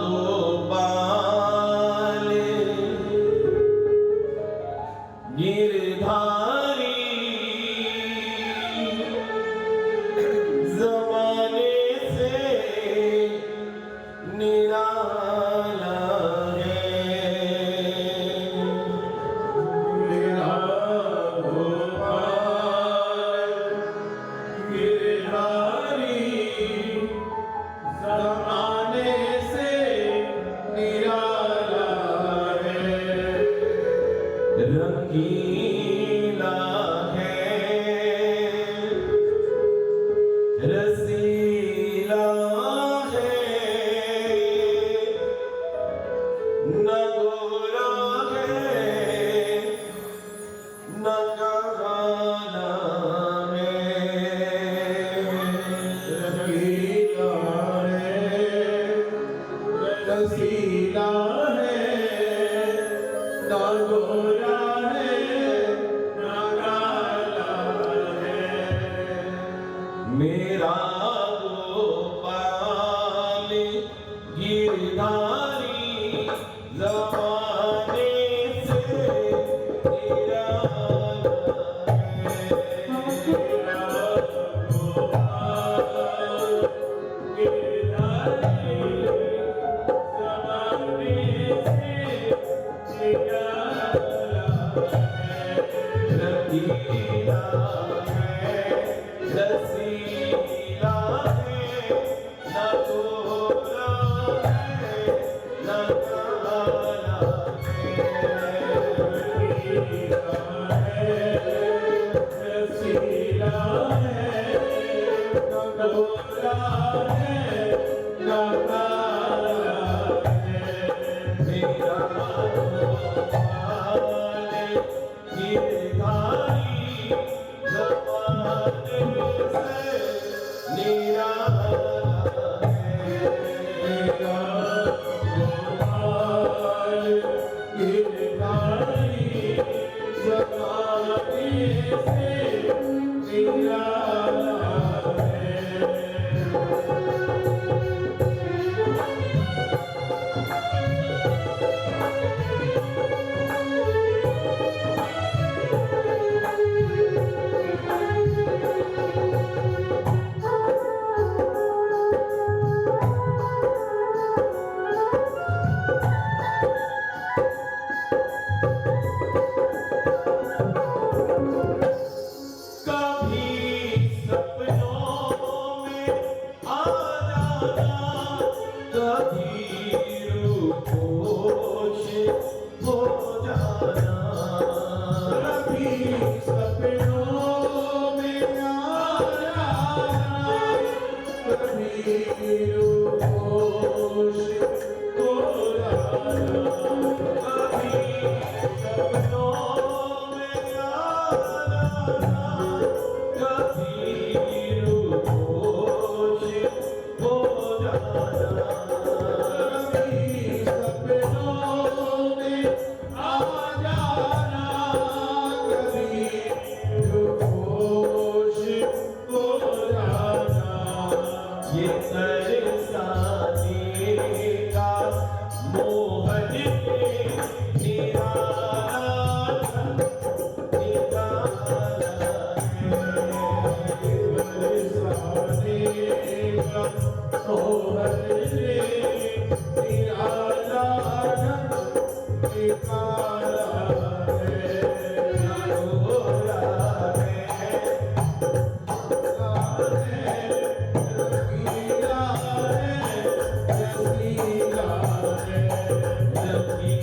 गोपाल गिरधारी जमाने से निराला है। मेरा गोपाल गिरधारी जमाने से निराला है। रंगीला है रसीला है न गोरा है न काला है। रंगीला है रसीला है न गोरा है न काला है। मेरा गोपाल गिरधारी ज़माने से निराला है। मेरा गोपाल गिरधारी ज़माने से निराला है। रंगीला है रसीला है न गोरा है न काला है। रंगीला है रसीला है न गोरा है न काला है। मेरा गोपाल गिरधारी ज़माने से निराला है। मेरा गोपाल गिरधारी ज़माने से निराला है। कभी सपनों में आ जाना कभी रूपोश हो जाना। कभी सपनों में आ जाना कभी रूपोश हो जाना। कभी सपनों में आ जाना कभी रूपोश हो जाना। कभी सपनों में आ जाना कभी रूपोश हो जाना। ये तरसाने का मोहन निराला है।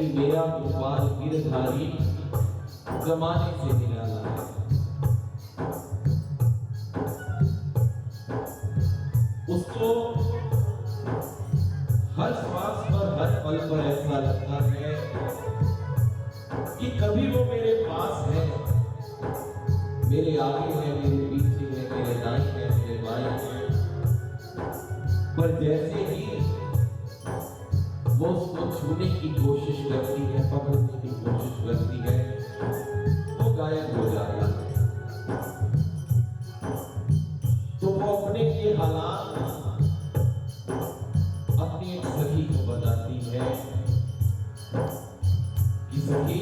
कि मेरा गोपाल गिरधारी जमाने से निराला है। उसको हर श्वास पर, हर पल पर ऐसा लगता है कि कभी वो मेरे पास है, मेरे आगे है, मेरे पीछे है, मेरे दाएं है, मेरे बाएं है, पर जैसे ही वो उसको छूने की कोशिश करती है, पकड़ने की कोशिश करती है, वो गायब हो जाता है। तो वो अपने ये हालात अपनी एक सखी को बताती है कि सखी,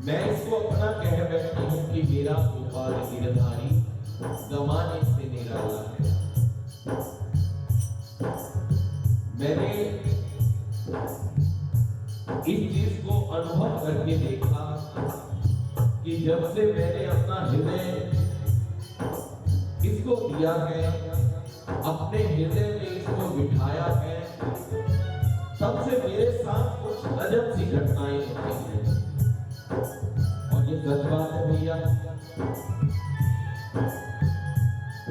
मैं इसको अपना कह बैठी हूं कि मेरा गोपाल गिरधारी जमाने से निराला है। मैंने इस चीज को अनुभव करके देखा कि जब से मैंने अपना हृदय इसको दिया है, अपने हृदय में इसको बिठाया है, तब से मेरे साथ कुछ अजब सी घटनाएं होती हैं। और ये सच बात है भैया।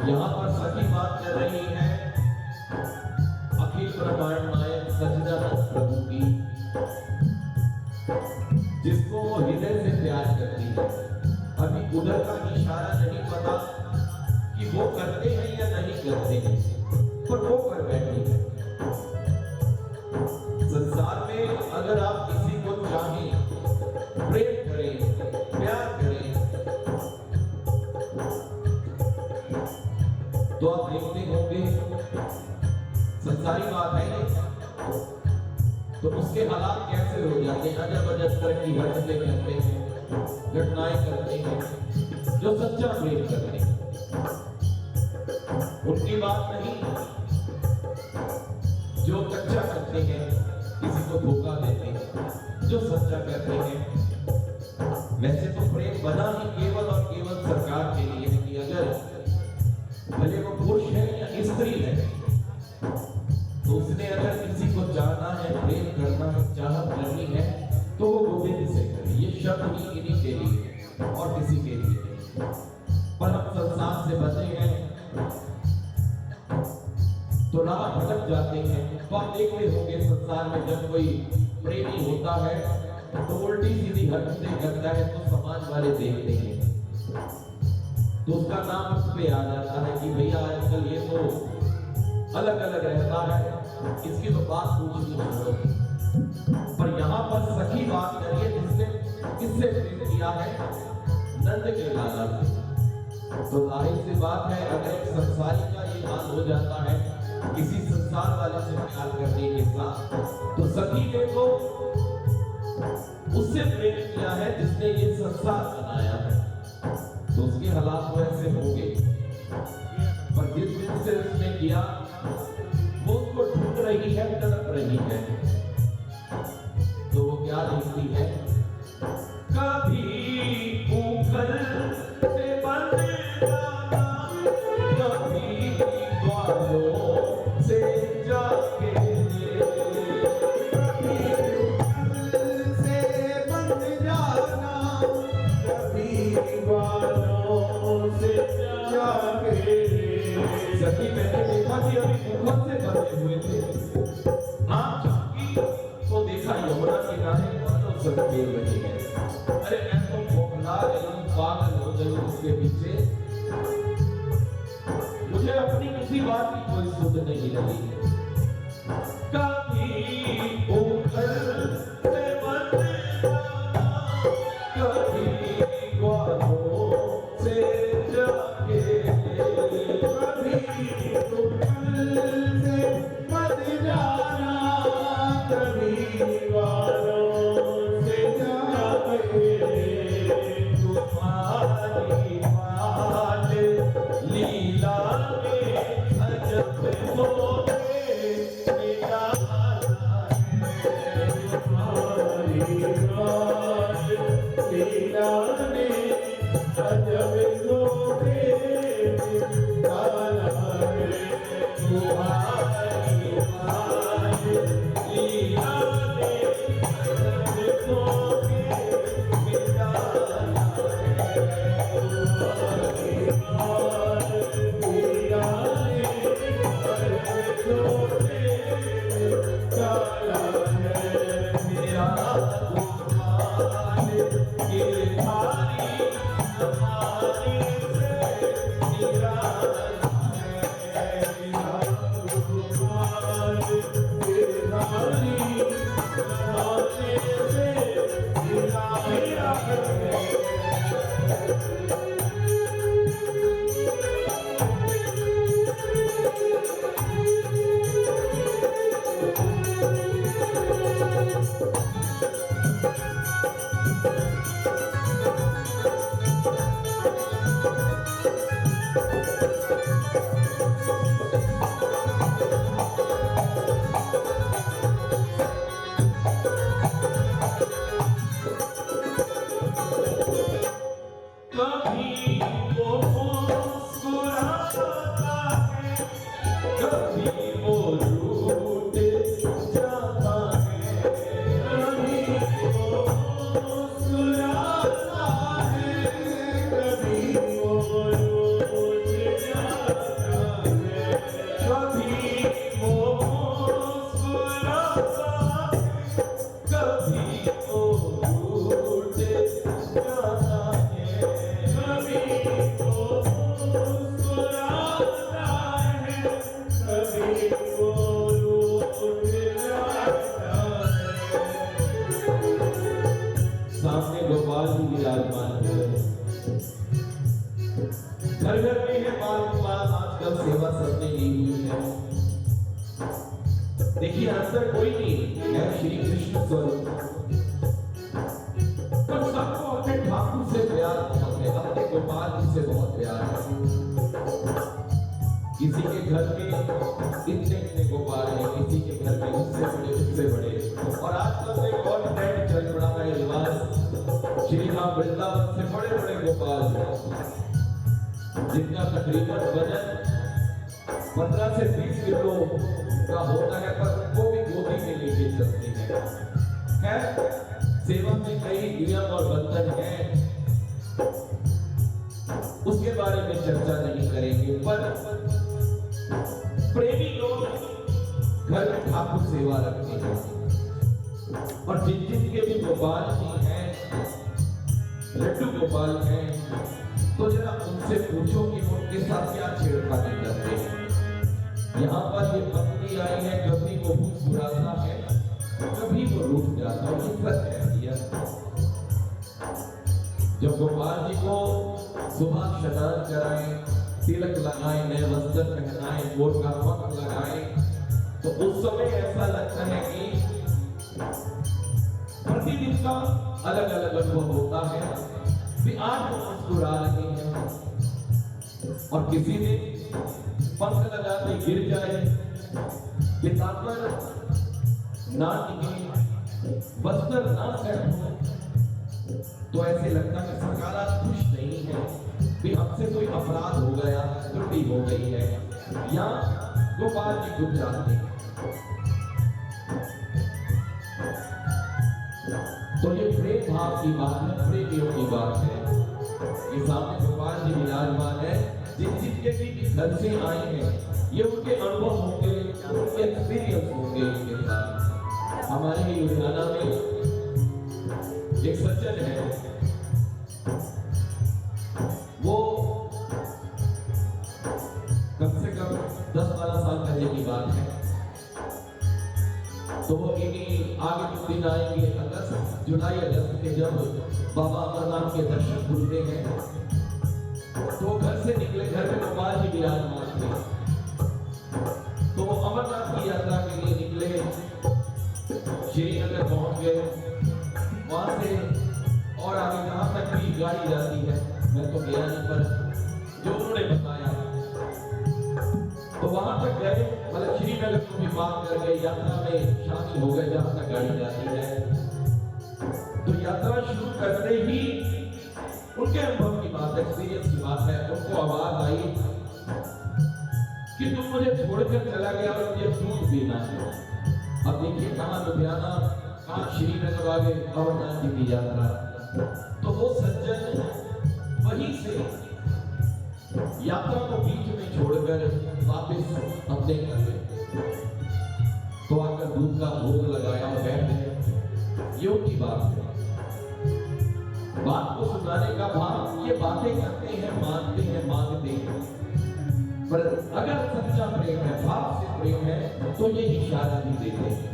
यहाँ पर सखी बात कर रही है अखिल ब्रह्मांड नायक सच्चिदानंद प्रभु की, जिसको वो हृदय से प्यार करती है। अभी उधर का इशारा नहीं पता कि वो करते हैं या नहीं करते हैं, पर वो कर बैठी है। संसार में अगर आप किसी को चाहें, प्रेम करें, प्यार करें, तो आप देखते होंगे, संसारी बात है ये, तो उसके हालात कैसे हो जाते हैं, अजब अजब तरह की हरकतें करते हैं, घटनाएं करते हैं। जो सच्चा प्रेम करते हैं उनकी बात नहीं, जो कच्चा करते हैं, किसी को धोखा देते हैं, जो सच्चा करते हैं। वैसे तो प्रेम बना ही केवल और केवल सरकार के लिए है कि अगर भले वो पुरुष है या स्त्री है, तो उसने अगर किसी को चाहना है, प्रेम करना है, चाहत करनी है, तो वो गोविंद से करे। ये शब्द ही इन्हीं के लिए और किसी के लिए नहीं। पर हम संसार से बचे हैं तो राह भटक जाते हैं। तो आप देखते होंगे संसार में जब कोई प्रेमी होता है तो उल्टी सीधी हरकतें करता है, तो समाज वाले देखते हैं, तो उसका नाम उस पे आ जाता है कि भैया आजकल ये तो अलग अलग रहता है, इसकी तो बात पूछनी छोड़ो। पर यहाँ पर सखी बात करिए जिसने किससे प्रेम किया है, नंद के लाला से। तो जाहिर सी बात है, अगर एक संसारी का ये हाल हो जाता है किसी संसार वाले से प्यार करने के साथ, तो सखी ने तो उससे प्रेम किया है जिसने ये संसार बनाया है, तो उसके हालात वैसे होंगे। पर जिस दिन से उसने किया, वो उसको ढूंढ रही है, तड़प रही है, तो वो क्या लिखती है, कभी ऊपर से बंद जाना, कभी द्वारों से जाके, कभी ऊपर से बंद जाना, कभी द्वारों से जाके। सखी मैंने देखा कि अभी ऊपर से बंधे हुए थे, आप झांकी तो देखा यमुना किनारे मानो सब खेल रहे हैं। अरे मैं तो खोखला गई, पागल हो गई उसके पीछे, मुझे अपनी किसी बात की कोई सुध नहीं लगी है। कभी ऊपर से बंद जाना, कभी द्वारों से जाके, कभी ऊपर से बंद जाना, कभी द्वारों से जाके। तुम्हारी बात लीला में अजब होते निराला है, तुम्हारी बात लीला में अजब होते निराला है, तुम्हारी बात लीला में सामने गोपाल जी विराजमान है। घर घर में है माल आजकल सेवा सबने ली हुई है। देखिए अंदर कोई नहीं है, श्री कृष्ण स्वरूप, पर सबको अपने ठाकुर से प्यार बहुत है, अपने गोपाल जी से बहुत प्यार है। किसी के घर में इतने गोपाल है, किसी के घर में उससे बड़े। और आजकल एक और ट्रेंड चल पड़ा है, रिवाज, श्री राम वृंदावन से बड़े बड़े गोपाल हैं, जिनका तकरीबन वजन 15 से 20 किलो का होता है, पर उनको भी गोदी में लेके चलते हैं। खैर, सेवा में कई नियम और बंधन हैं, उसके बारे में चर्चा नहीं करेंगे, पर प्रेमी लोग घर में ठाकुर सेवा रखते हैं। और जिनके भी गोपाल जी हैं, लड्डू गोपाल हैं, तो जरा उनसे पूछो कि उनके साथ क्या छेड़खानी करते हैं। यहाँ पर ये पत्नी आई है, कभी वो मुस्कुराता है, कभी वो रूठ जाता है, ये सच है भैया। जब गोपाल जी को सुबह स्नान कराएं, तिलक लगाएं, नए वस्त्र पहनाएं, गोर का पंख लगाएं, तो उस समय ऐसा लगता है कि प्रतिदिन का अलग अलग अनुभव होता है कि आज वो मुस्कुरा रहे हैं और किसी ने पंख लगाते गिर जाए, किताब पर ना निकले, वस्त्र ना पहने, तो ऐसे लगता है सरकारा खुश नहीं है कि हमसे कोई अपराध हो गया, त्रुटि हो गई है, या गोपाल जी कुछ जानते हैं। तो ये प्रेम भाव की बात है, प्रेमियों की बात है। ये सामने गोपाल जी विराजमान है, जिनके भी घर से आए हैं, ये उनके अनुभव होंगे, उनके एक्सपीरियंस होंगे उनके साथ। हमारे ही लुधियाना में एक सज्जन है, वो कम से कम 10-12 साल पहले की बात है। तो वो इन्हीं आगे कुछ दिन आएंगे, अगस्त, जुलाई अगस्त के जब बाबा अमरनाथ के दर्शन खुलते हैं, तो घर से निकले, घर में गोपाल जी विराजमान थे, तो वो अमरनाथ की यात्रा के लिए निकले, श्रीनगर पहुंच गए। वहां से और आगे जहां तक भी गाड़ी जाती है, मैं तो गया नहीं, पर जो उन्होंने बताया, तो वहां तक गए, मतलब श्रीनगर को भी पार कर गए, यात्रा में शामिल हो गए जहां तक गाड़ी जाती है। तो यात्रा शुरू करते ही उनके अनुभव की बात, एक्सपीरियंस की बात है, उनको आवाज आई कि तुम मुझे छोड़कर चला गया और मुझे दूध पीना है। अब देखिए कहाँ लुधियाना, कहाँ श्रीनगर आगे अमरनाथ जी की यात्रा। तो वो सज्जन वहीं से यात्रा को बीच में छोड़कर वापस अपने घर गए, तो आकर दूध का भोग लगाया और बैठ गए। ये उनकी बात है। बात को सुनाने का भाव, ये बातें करते हैं, मानते हैं, मांगते हैं, पर अगर सच्चा प्रेम है, भाव से प्रेम है, तो ये इशारा भी देते हैं।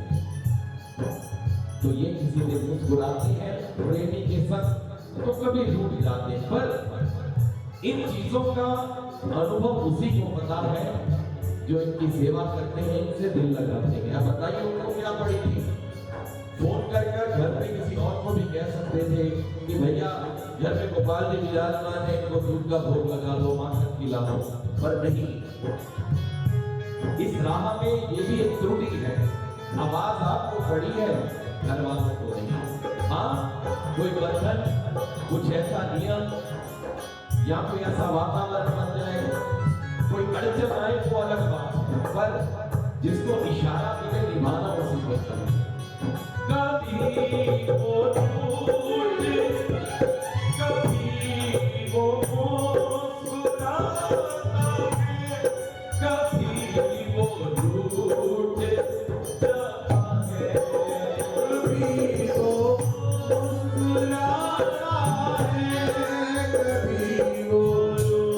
तो ये किसी ने मुस्कुराते हैं प्रेमी के संग तो कभी रूठ जाते हैं, पर इन चीजों का अनुभव उसी को पता है जो इनकी सेवा करते हैं, इनसे दिल लगाते हैं। अब बताइए उनको क्या पड़ी थी? फोन कर घर पे किसी और को भी कह सकते थे कि भैया घर में गोपाल जी विराजमान है, इनको दूध का भोग लगा दो, माखन खिलाओ, पर नहीं। इस राह में ये भी एक त्रुटि है, आवाज आपको पड़ी है, घर वालों को नहीं। हाँ, कोई बंधन, कुछ ऐसा नियम या कोई ऐसा वातावरण बन जाए, कोई अड़चन आए वो अलग बात है, पर जिसको इशारा मिले निभाना उसी को चाहिए। कभी वो रूठ, कभी वो मुस्कुराता है, कभी वो रूठ जाता है, कभी वो मुस्कुराता है, कभी वो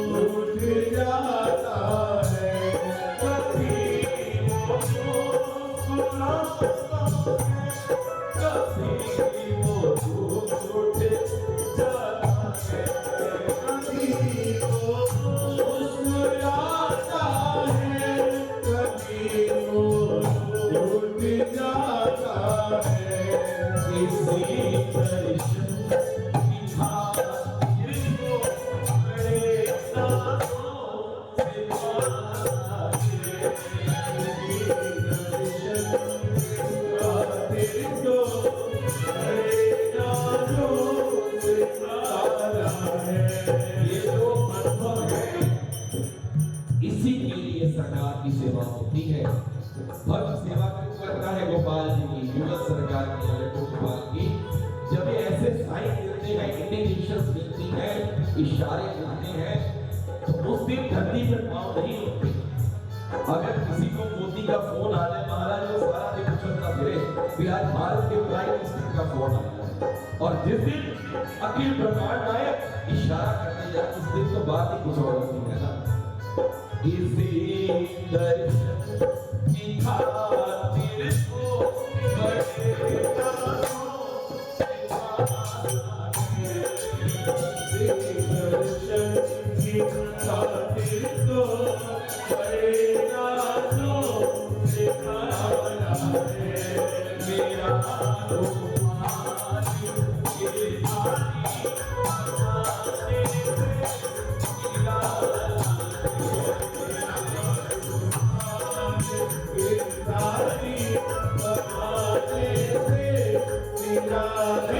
रूठ जाता है, कभी वो मुस्कुराता है, कभी वो रूठ जाता है, कभी वो मुस्कुराता है, कभी वो रूठ जाता है। किसी दर्शन की खातिर को बड़े सालों से पाना है, किसी दर्शन की खातिर को बड़े सालों से पाना है। ये जो अनुभव है, इसी के लिए सरकार की सेवा होती है। भक्त सेवा क्यों करता है गोपाल जी की, युवक सरकार की, गोपाल की? जब ये ऐसे साइन मिलते हैं, इंडिकेशंस मिलती हैं, इशारे मिलते हैं, तो उस दिन धरती पर पांव नहीं उठते। अगर किसी को मोदी का फोन आ जाए, महाराज वो सारा दिन उछलता फिरे कि आज भारत के प्राइम मिनिस्टर का फोन आया है, और जिस दिन अखिल ब्रह्मांड नायक इशारा करने जाए, उस दिन तो बात ही कुछ और होती है ना। इसी दर्शन की खातिर को बड़े सालों से पाना है, इसी दर्शन की खातिर को बड़े सालों से पाना है। मेरा रूमान ये सारी बनाने से मिला, सारी बनाने से मिला है।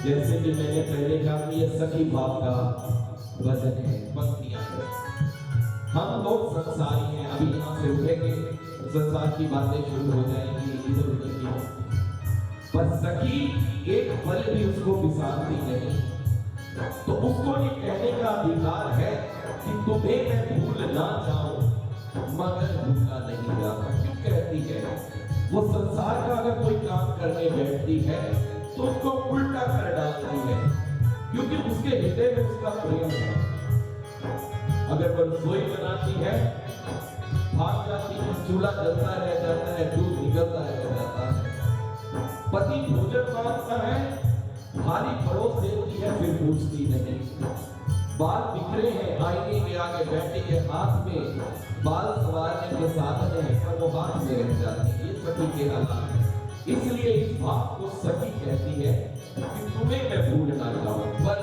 जैसे कि मैंने पहले कहा कि यह सखी भाव का वजन है, पंक्तियां हैं। हम लोग संसारी हैं, अभी यहाँ से उठेंगे संसार की बातें शुरू हो जाएंगी, इधर उधर की, पर सखी एक पल भी उसको बिसारती नहीं। तो उसको ये कहने का अधिकार है कि तुम्हें मैं भूल ना जाऊं मगर भूला नहीं जाता। क्यों कहती है? वो संसार का अगर कोई काम करने बैठती है तो उसको उल्टा कर डालती है, क्योंकि उसके हृदय में उसका प्रेम है। अगर वो रसोई बनाती है, भाग जाती है, चूल्हा जलता रह जाता है, दूध निकलता रह जाता है। पति भोजन मांगता है, थाली परोस देती है, फिर पूछती नहीं। बाल बिखरे हैं, आईने के आगे बैठे के हाथ में बाल संवारने के साधन है, पर वो हाथ में रह जाते हैं। ये सखी के हालात है। इसलिए इस बात को सखी कहती है कि तुम्हें मैं भूल ना जाऊं, पर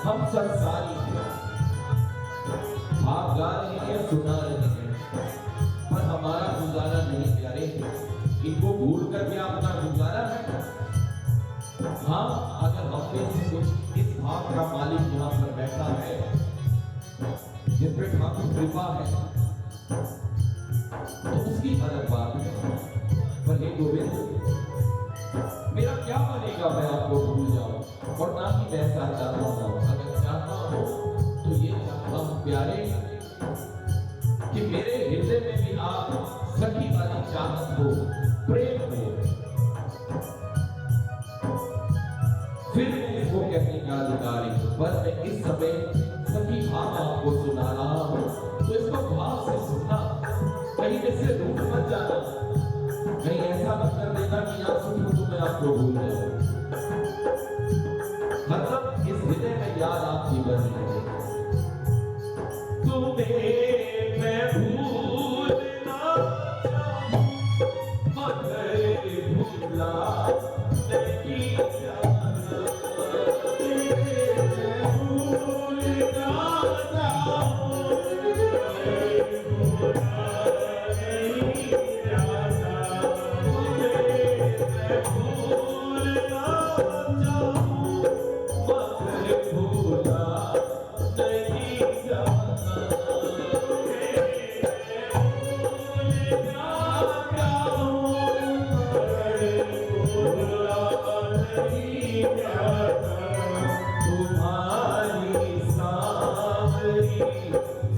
हम संसारी हैं, आप गा रहे हैं, सुना रहे हैं, पर हमारा गुजारा नहीं प्यारे। इनको भूल करके अपना गुजारा है। हाँ, अगर हम में से कुछ इस भाव का मालिक यहाँ पर बैठा है, जिस पे ठाकुर कृपा है, तो उसकी अलग बात है। पर हे गोविंद, मेरा क्या बनेगा मैं आपको भूल जाऊं, और ना ही मैं ऐसा चाहता हूं। अगर चाहता हूं तो ये चाहता हूं प्यारे कि मेरे हृदय में भी आप सखी वाली चाहत हो, प्रेम हो, फिर इसको कहने का अधिकारी। बस मैं इस समय सखी भाव आपको सुना रहा हूं, तो इसको भाव से सुनना, कहीं इससे रूठ मत जाना, कहीं ऐसा मत कर देना कि आप सुनो तो मैं आपको भूल जाऊं। मतलब इस हृदय में याद आपकी बनी रहे। तुम्हें मैं भूल ना जाऊं, मगर भूला नहीं जाना। भूल ना जाऊं, भूला नहीं जाना। भूल ना जाऊं, मगर भूला नहीं जाना। तुम्हारी सांवरी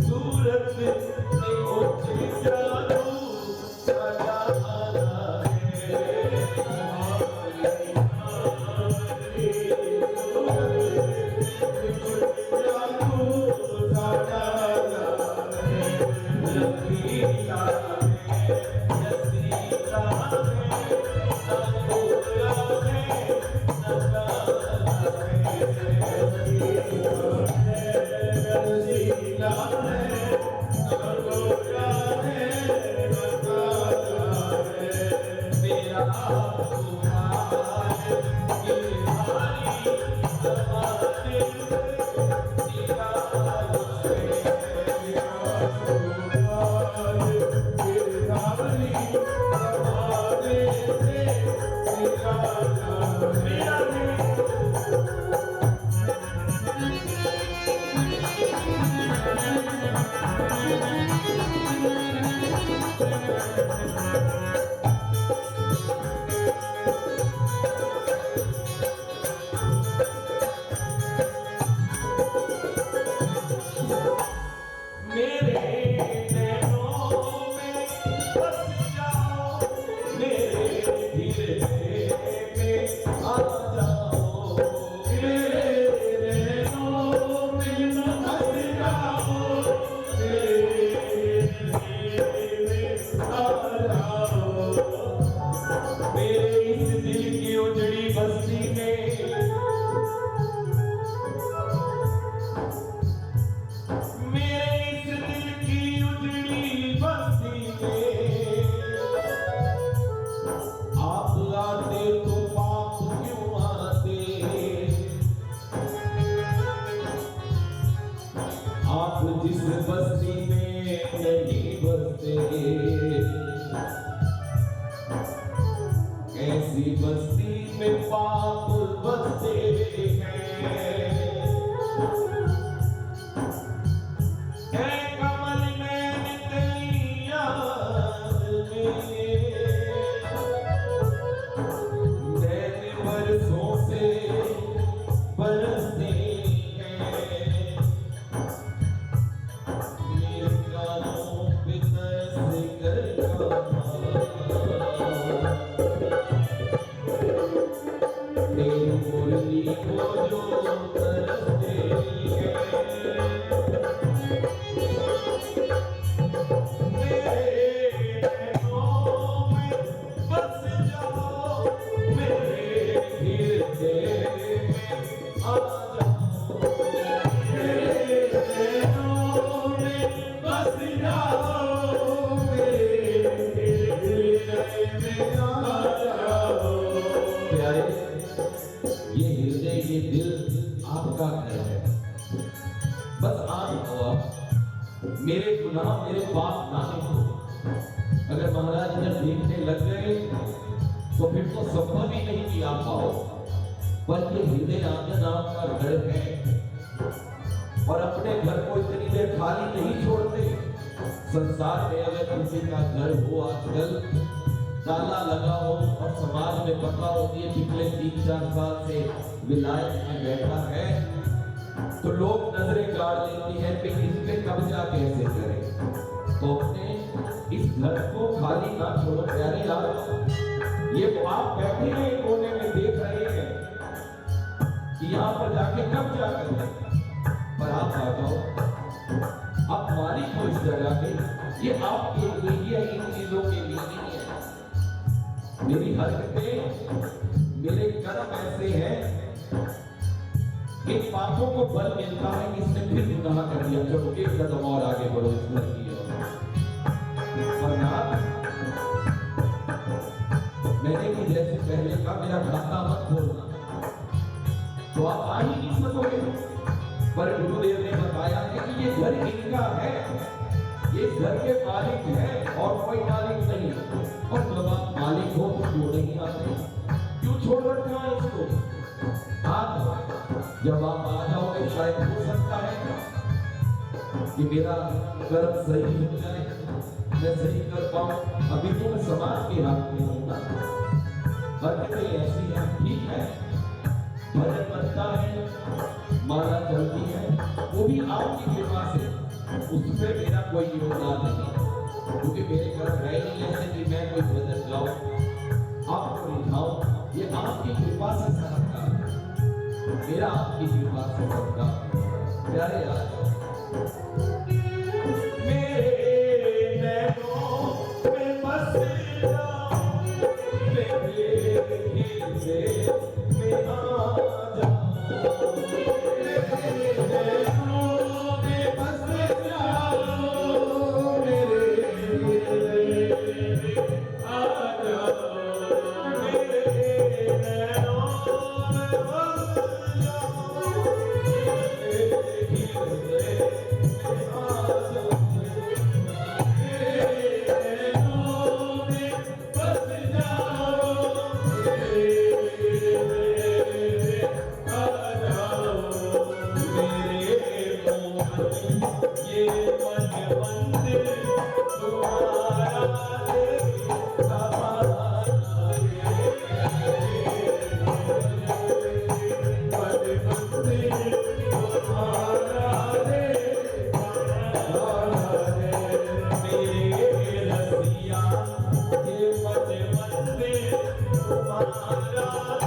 सूरत ने उठ जादू सजाना है। तुम्हारी सांवरी प्यारे, ये हृदय, ये दिल आपका घर है। बस आप हो, मेरे गुनाह मेरे पास ना देखो। अगर महाराज जब देखने लग गए तो फिर तो संभव ही नहीं कि आप आओ। पर ये हृदय आंगन आपका घर है और अपने घर को इतनी देर खाली नहीं छोड़ते। संसार में अगर किसी का घर हो आजकल ताला लगा हो और समाज में पता होती है पिछले 3-4 साल से विलायत में बैठा है, तो लोग नजरें गाड़ लेती हैं कि इस पे कब्जा कैसे करें। तो अपने इस घर को खाली ना छोड़ो प्यारे। आप ये आप बैठे हैं कोने में देख रहे हैं कि यहाँ पर जाके कब्जा करते, पर आप आ जाओ, आप मालिक हो इस जगह के। ये आपके लिए है, इन चीजों के लिए नहीं है। मेरी हरकतें, मेरे कर्म ऐसे हैं, इन पापों को बल मिलता है कि इसने फिर गुनाह कर दिया। चलो एक कदम और आगे बढ़ो इस लड़की और। वरना मैंने भी जैसे पहले कहा मेरा खाता मत खोलना, तो आप आ ही नहीं सकोगे। पर गुरुदेव ने बताया है कि ये घर इनका है, ये घर के मालिक है और कोई मालिक नहीं। और जब आप मालिक हो तो क्यों नहीं आते, क्यों छोड़ रखा है इसको? आप जब आप आ जाओगे शायद हो सकता है कि मेरा कर्म सही हो जाए, मैं सही कर पाऊं। अभी तो मैं समाज के हाथ में हूं ना। हरकतें ऐसी हैं, ठीक है, भजन बनता है, माला चलती है, वो भी आपकी कृपा से, उससे मेरा कोई योगदान नहीं, क्योंकि मेरे कर्म है नहीं ऐसे कि मैं कोई भजन गाऊं आपको रिझाऊं। ये आपकी कृपा से सबका, मेरा आपकी कृपा से सबका। प्यारे आ जाओ मेरे नैनों में बस जाओ, मेरे हृदय में आ जाओ, मेरे नैनों में बस जाओ, मेरे हृदय में आ जाओ, मेरे नैनों में बस जाओ, मेरे हृदय में आ जाओ, मेरे नैनों में बस जाओ, मेरे हृदय में आ जाओ, मेरे मोहन ये मन मंदिर तुम्हारा मेरे रसिया ये मन मंदिर तुम्हारा